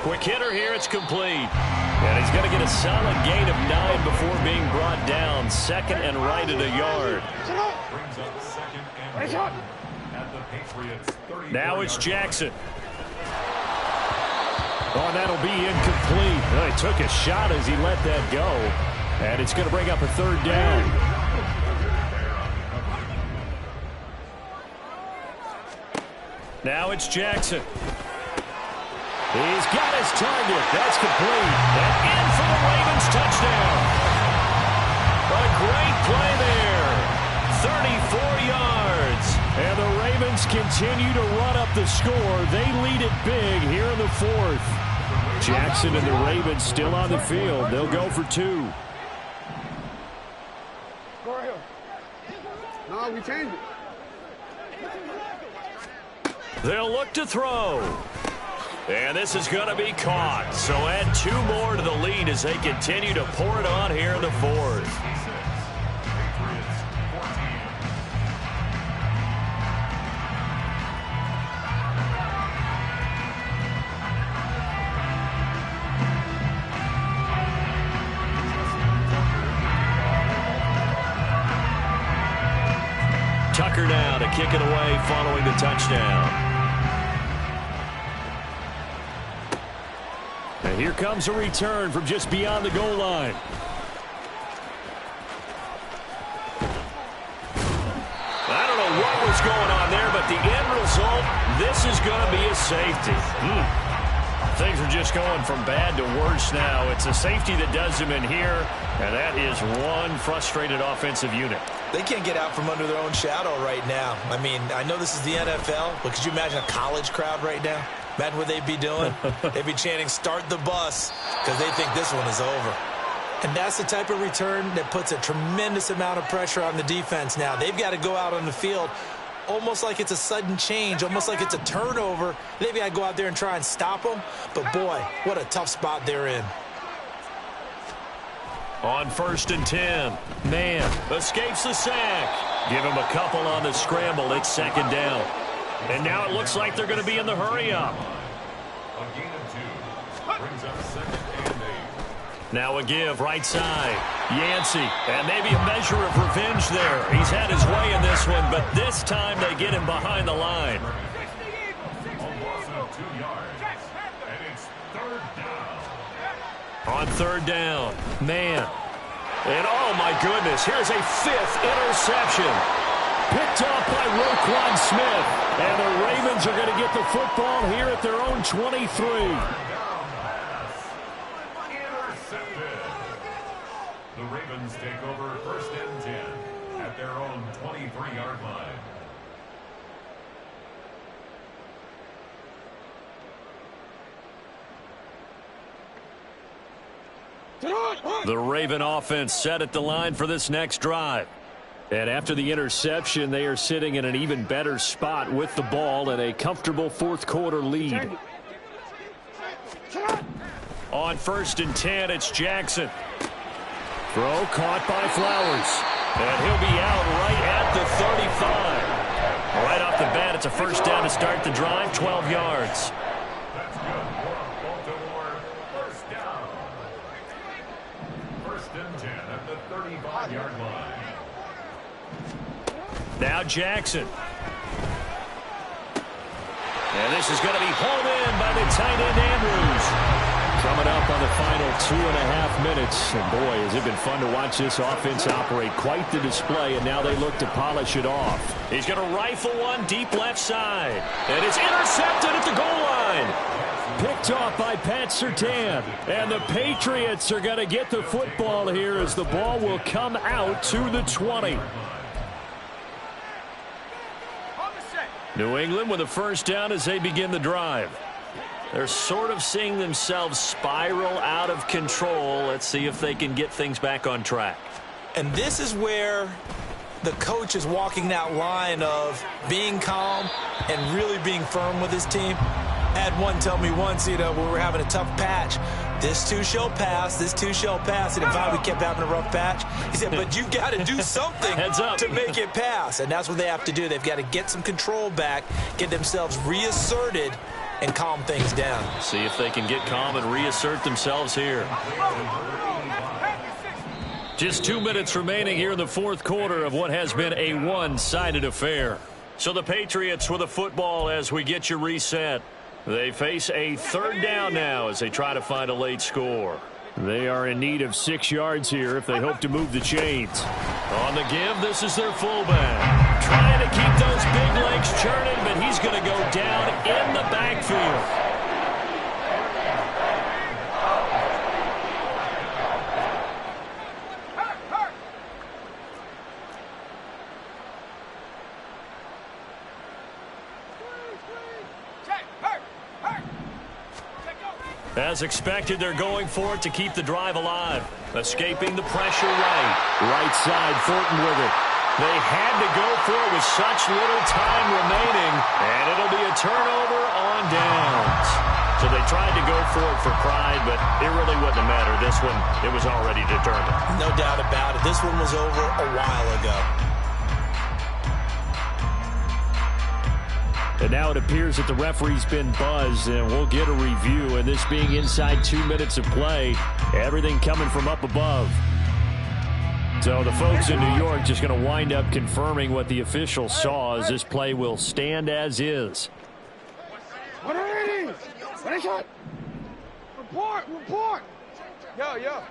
Quick hitter here, it's complete. And he's going to get a solid gain of 9 before being brought down. 2nd and right at a yard. Brings up 2nd and 1 at the Patriots 30. Now it's Jackson. Oh, that'll be incomplete. Oh, he took a shot as he let that go. And it's going to bring up a 3rd down. Now it's Jackson. He's got his target. That's complete. And in for the Ravens touchdown. A great play there. 34 yards. And the Ravens continue to run up the score. They lead it big here in the 4th. Jackson and the Ravens still on the field. They'll go for 2. Go right here. No, we changed it. They'll look to throw. And this is going to be caught. So add 2 more to the lead as they continue to pour it on here in the 4th. Tucker now to kick it away following the touchdown. And here comes a return from just beyond the goal line. I don't know what was going on there, but the end result, this is going to be a safety. Things are just going from bad to worse now. It's a safety that does them in here, and that is one frustrated offensive unit. They can't get out from under their own shadow right now. I mean, I know this is the NFL, but could you imagine a college crowd right now? Imagine what they'd be doing. They'd be chanting, "Start the bus," because they think this one is over. And that's the type of return that puts a tremendous amount of pressure on the defense now. They've got to go out on the field almost like it's a sudden change, almost like it's a turnover. They've got to go out there and try and stop them. But, boy, what a tough spot they're in. On 1st and 10, man escapes the sack. Give him a couple on the scramble. It's 2nd down. And now it looks like they're going to be in the hurry-up. A gain of 2. Brings up 2nd and 8. Now a give, right side. Yancey, and maybe a measure of revenge there. He's had his way in this one, but this time they get him behind the line. A loss of 2 yards. And it's 3rd down. On 3rd down, man. And oh my goodness, here's a 5th interception. Picked off by Roquan Smith. And the Ravens are going to get the football here at their own 23. Intercepted. The Ravens take over 1st and 10 at their own 23-yard line. The Raven offense set at the line for this next drive. And after the interception, they are sitting in an even better spot with the ball and a comfortable fourth quarter lead. On 1st and 10, it's Jackson. Throw caught by Flowers. And he'll be out right at the 35. Right off the bat, it's a first down to start the drive, 12 yards. That's good for Baltimore. First down. 1st and 10 at the 35-yard line. Now Jackson. And this is going to be hauled in by the tight end Andrews. Coming up on the final 2.5 minutes. And boy, has it been fun to watch this offense operate. Quite the display, and now they look to polish it off. He's going to rifle one deep left side. And it's intercepted at the goal line. Picked off by Pat Surtain. And the Patriots are going to get the football here as the ball will come out to the 20. New England with a first down as they begin the drive. They're sort of seeing themselves spiral out of control. Let's see if they can get things back on track. And this is where the coach is walking that line of being calm and really being firm with his team. I had one tell me once, when we were having a tough patch, this too shall pass, this too shall pass. And in fact, we kept having a rough patch. He said, but you've got to do something to make it pass. And that's what they have to do. They've got to get some control back, get themselves reasserted, and calm things down. See if they can get calm and reassert themselves here. Just 2 minutes remaining here in the fourth quarter of what has been a one-sided affair. So the Patriots with the football as we get you reset. They face a third down now as they try to find a late score. They are in need of 6 yards here if they hope to move the chains. On the give, this is their fullback. Trying to keep those big legs churning, but he's going to go down in the backfield. As expected, they're going for it to keep the drive alive. Escaping the pressure right. Right side, Thornton with it. They had to go for it with such little time remaining, and it'll be a turnover on downs. So they tried to go for it for pride, but it really wouldn't have mattered. This one, it was already determined. No doubt about it. This one was over a while ago. And now it appears that the referee's been buzzed, and we'll get a review. And this being inside 2 minutes of play, everything coming from up above. So the folks in New York just going to wind up confirming what the official saw as this play will stand as is. Report! Yo.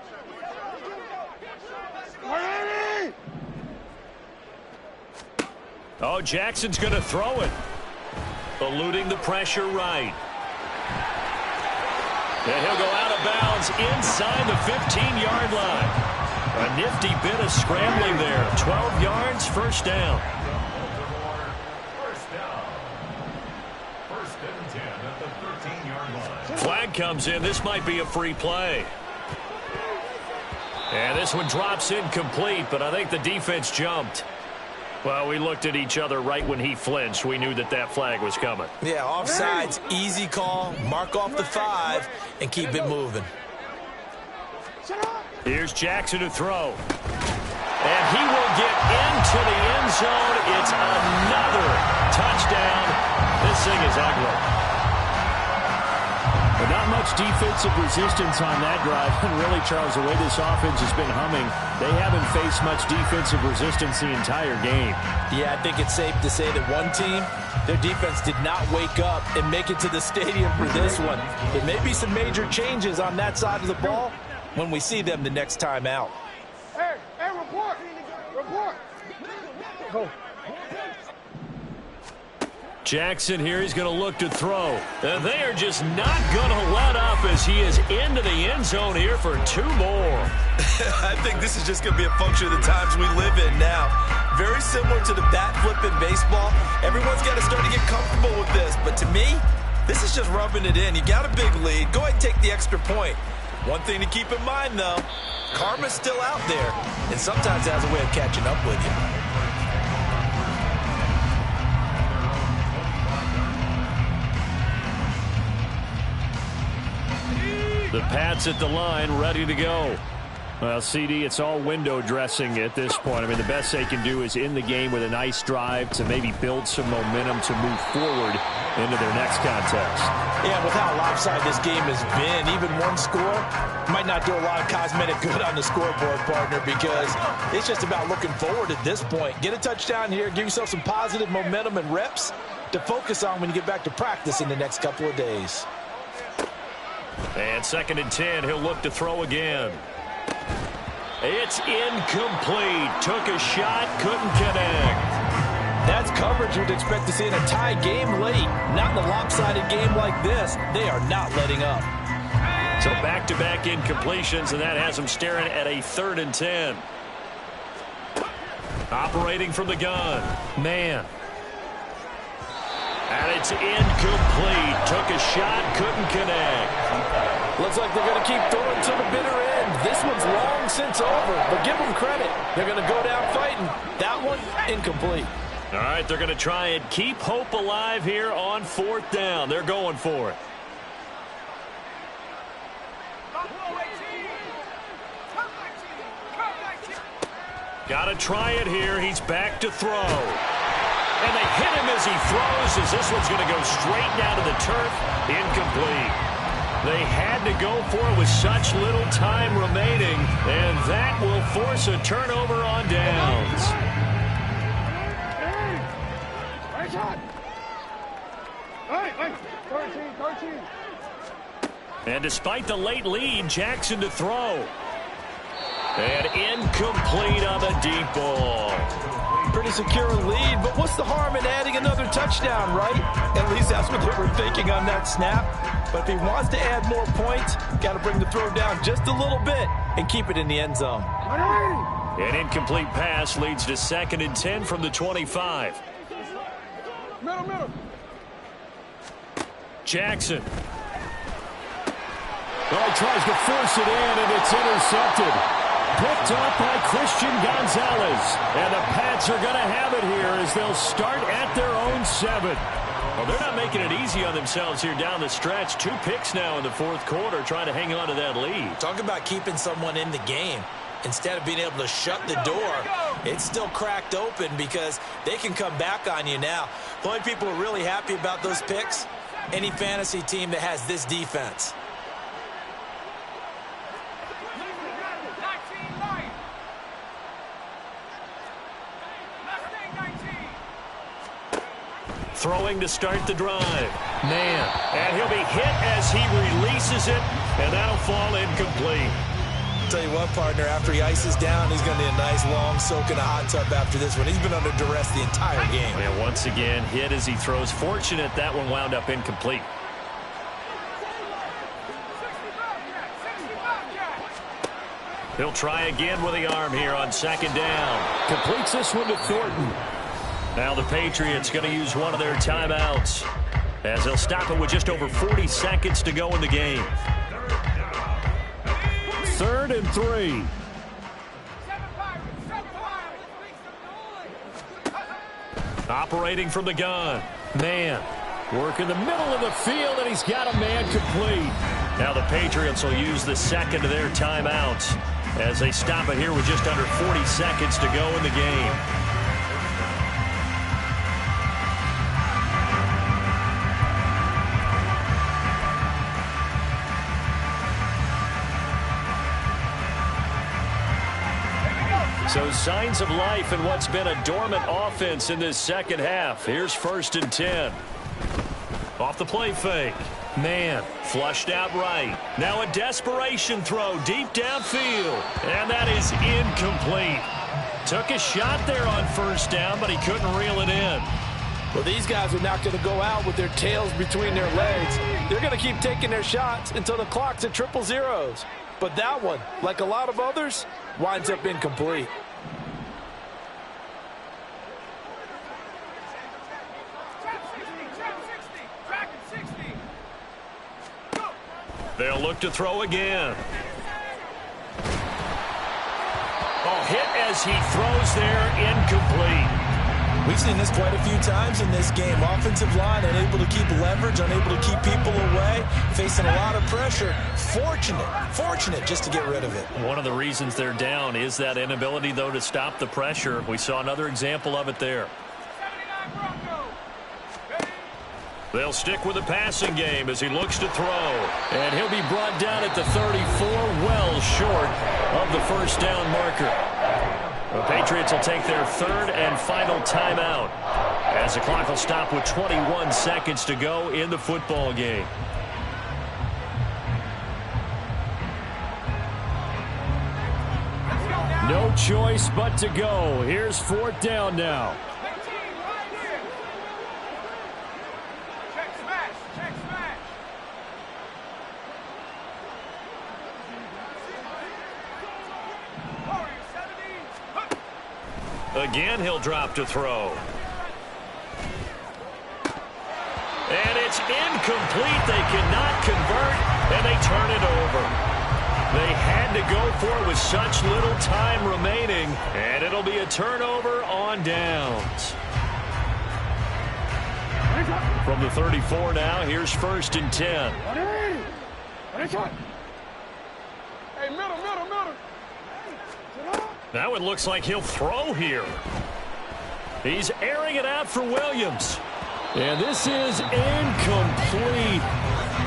Oh, Jackson's going to throw it. Eluding the pressure right. And he'll go out of bounds inside the 15-yard line. A nifty bit of scrambling there. 12 yards, first down. First and 10 at the 13-yard line. Flag comes in. This might be a free play. And this one drops incomplete, but I think the defense jumped. Well, we looked at each other right when he flinched. We knew that that flag was coming. Yeah, offsides, easy call. Mark off the 5 and keep it moving. Here's Jackson to throw. And he will get into the end zone. It's another touchdown. This thing is ugly. But not much defensive resistance on that drive. And really, Charles, the way this offense has been humming, they haven't faced much defensive resistance the entire game. Yeah, I think it's safe to say that one team, their defense did not wake up and make it to the stadium for this one. There may be some major changes on that side of the ball when we see them the next time out. Hey, report! Go. Jackson here, he's going to look to throw. And they are just not going to let up as he is into the end zone here for 2 more. I think this is just going to be a function of the times we live in now. Very similar to the bat flip in baseball. Everyone's got to start to get comfortable with this. But to me, this is just rubbing it in. You got a big lead. Go ahead and take the extra point. One thing to keep in mind, though, karma's still out there, and sometimes it has a way of catching up with you. The Pats at the line, ready to go. Well, CD, it's all window dressing at this point. I mean, the best they can do is in the game with a nice drive to maybe build some momentum to move forward into their next contest. Yeah, with how lopsided this game has been, even one score might not do a lot of cosmetic good on the scoreboard, partner, because it's just about looking forward at this point. Get a touchdown here, give yourself some positive momentum and reps to focus on when you get back to practice in the next couple of days. And 2nd and 10, he'll look to throw again. It's incomplete. Took a shot, couldn't connect. That's coverage you'd expect to see in a tie game late. Not in a lopsided game like this. They are not letting up. So back-to-back incompletions, and that has them staring at a 3rd and 10. Operating from the gun. Man. And it's incomplete. Took a shot, couldn't connect. Looks like they're going to keep throwing to the bitter end. This one's long since over, but give them credit. They're going to go down fighting. That one, incomplete. All right, they're going to try and keep hope alive here on 4th down. They're going for it. Got to try it here. He's back to throw. And they hit him as he throws, as this one's going to go straight down to the turf. Incomplete. They had to go for it with such little time remaining, and that will force a turnover on downs. And despite the late lead, Jackson to throw. And incomplete on the deep ball. Pretty secure lead, but what's the harm in adding another touchdown, right? At least that's what they were thinking on that snap. But if he wants to add more points, got to bring the throw down just a little bit and keep it in the end zone. An incomplete pass leads to 2nd and 10 from the 25. Middle. Jackson. Well, he tries to force it in, and it's intercepted. Picked up by Christian Gonzalez. And the Pats are going to have it here as they'll start at their own 7. Well, they're not making it easy on themselves here down the stretch. 2 picks now in the 4th quarter, trying to hang on to that lead. Talk about keeping someone in the game. Instead of being able to shut the door, it's still cracked open because they can come back on you now. The only people who are really happy about those picks, any fantasy team that has this defense. Throwing to start the drive. Man. And he'll be hit as he releases it, and that'll fall incomplete. Tell you what, partner, after he ices down, he's going to need a nice long soak in a hot tub after this one. He's been under duress the entire game. And once again, hit as he throws. Fortunate that one wound up incomplete. He'll try again with the arm here on 2nd down. Completes this one to Thornton. Now the Patriots going to use one of their timeouts as they'll stop it with just over 40 seconds to go in the game. 3rd and 3. Operating from the gun. Man. Work in the middle of the field, and he's got a man complete. Now the Patriots will use the 2nd of their timeouts as they stop it here with just under 40 seconds to go in the game. So signs of life in what's been a dormant offense in this 2nd half. Here's 1st and 10. Off the play fake. Man, flushed out right. Now a desperation throw deep downfield. And that is incomplete. Took a shot there on 1st down, but he couldn't reel it in. Well, these guys are not going to go out with their tails between their legs. They're going to keep taking their shots until the clock's at 000. But that one, like a lot of others, winds up incomplete. They'll look to throw again. Oh, hit as he throws there, incomplete. We've seen this quite a few times in this game. Offensive line unable to keep leverage, unable to keep people away, facing a lot of pressure. Fortunate just to get rid of it. One of the reasons they're down is that inability, though, to stop the pressure. We saw another example of it there. They'll stick with the passing game as he looks to throw. And he'll be brought down at the 34, well short of the first down marker. The Patriots will take their third and final timeout as the clock will stop with 21 seconds to go in the football game. No choice but to go. Here's fourth down now. Again, he'll drop to throw. And it's incomplete. They cannot convert, and they turn it over. They had to go for it with such little time remaining, and it'll be a turnover on downs. From the 34 now, here's first and 10. Hey, middle. Now it looks like he'll throw here. He's airing it out for Williams. And this is incomplete.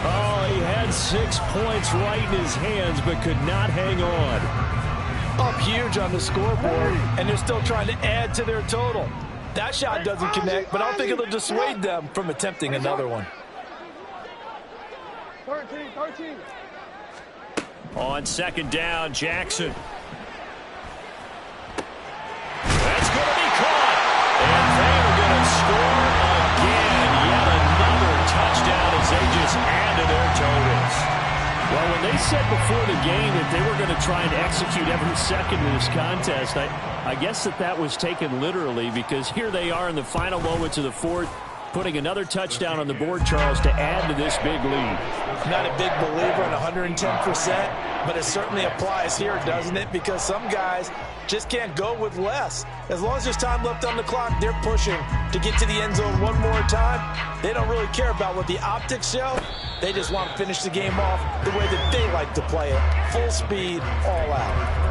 Oh, he had 6 points right in his hands, but could not hang on. Up huge on the scoreboard, and they're still trying to add to their total. That shot doesn't connect, but I don't think it'll dissuade them from attempting another one. 13. On second down, Jackson. That's going to be caught. And they're going to score again. Yet another touchdown as they just add to their totals. Well, when they said before the game that they were going to try and execute every second of this contest, I guess that was taken literally, because here they are in the final moments of the fourth, putting another touchdown on the board, Charles, to add to this big lead. I'm not a big believer in 110%, but it certainly applies here, doesn't it? Because some guys just can't go with less. As long as there's time left on the clock, they're pushing to get to the end zone one more time. They don't really care about what the optics show. They just want to finish the game off the way that they like to play it. Full speed, all out.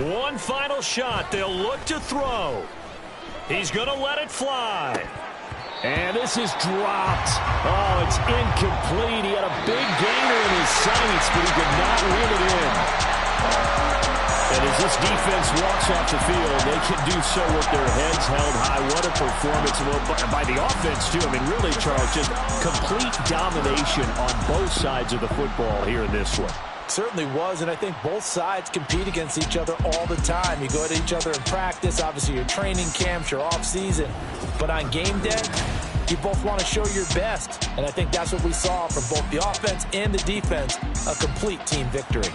One final shot. They'll look to throw. He's going to let it fly. And this is dropped. Oh, it's incomplete. He had a big gainer in his sights, but he could not reel it in. And as this defense walks off the field, they can do so with their heads held high. What a performance by the offense, too. I mean, really, Charles, just complete domination on both sides of the football here in this one. Certainly was, and I think both sides compete against each other all the time. You go at each other in practice, obviously your training camps, your off-season, but on game day, you both want to show your best, and I think that's what we saw from both the offense and the defense, a complete team victory.